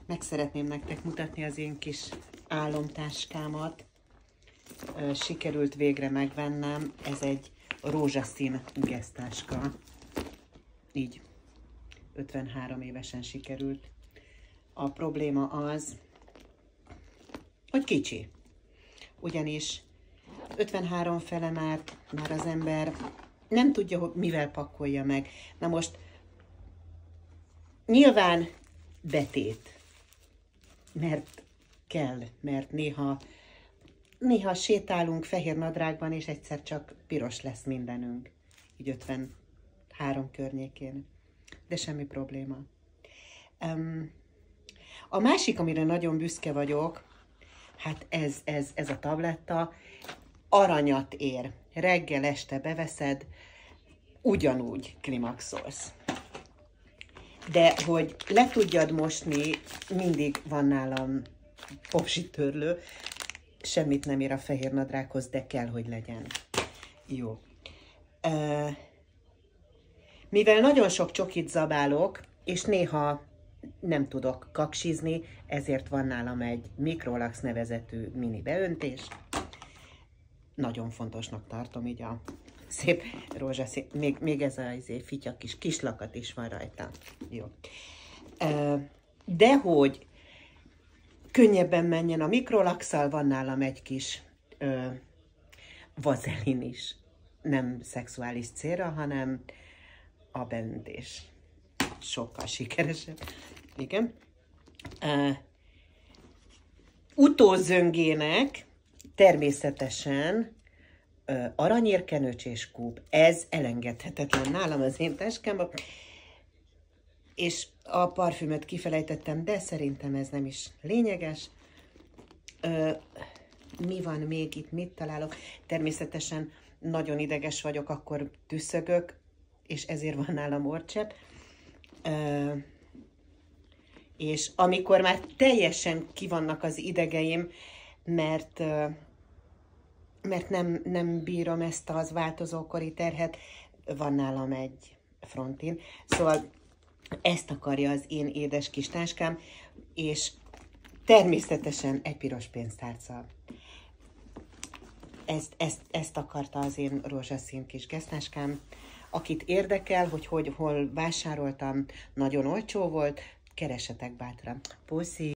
Meg szeretném nektek mutatni az én kis álomtáskámat. Sikerült végre megvennem. Ez egy rózsaszín gesztáska. Így 53 évesen sikerült. A probléma az, hogy kicsi. Ugyanis 53 fele már az ember nem tudja, hogy mivel pakolja meg. Na most nyilván betét, mert kell, mert néha sétálunk fehér nadrágban, és egyszer csak piros lesz mindenünk, így 53 környékén, de semmi probléma. A másik, amire nagyon büszke vagyok, hát ez a tabletta, aranyat ér. Reggel, este beveszed, ugyanúgy klimaxolsz. De hogy le tudjad mosni, mindig van nálam popsitörlő. Semmit nem ér a fehér nadrághoz, de kell, hogy legyen. Jó. Mivel nagyon sok csokit zabálok, és néha nem tudok kaksizni, ezért van nálam egy Microlax nevezetű mini beöntés. Nagyon fontosnak tartom, így a szép rózsaszín, még ez a fitya kislakat is van rajta. Jó. De hogy könnyebben menjen a Microlax-szal, van nálam egy kis vazelin is. Nem szexuális célra, hanem a beöntés. Sokkal sikeresebb. Igen. Utózöngének természetesen aranyérkenőcs és kúp. Ez elengedhetetlen nálam az én táskámban. És a parfümöt kifelejtettem, de szerintem ez nem is lényeges. Mi van még itt, mit találok? Természetesen nagyon ideges vagyok, akkor tüsszögök, és ezért van nálam orrcsepp. És amikor már teljesen kivannak az idegeim, mert nem bírom ezt az változókori terhet, van nálam egy Frontin. Szóval ezt akarja az én édes kis táskám, és természetesen egy piros pénztárca. Ezt akarta az én rózsaszín kis gesztáskám. Akit érdekel, hogy hol vásároltam, nagyon olcsó volt, keressetek bátran. Puszi!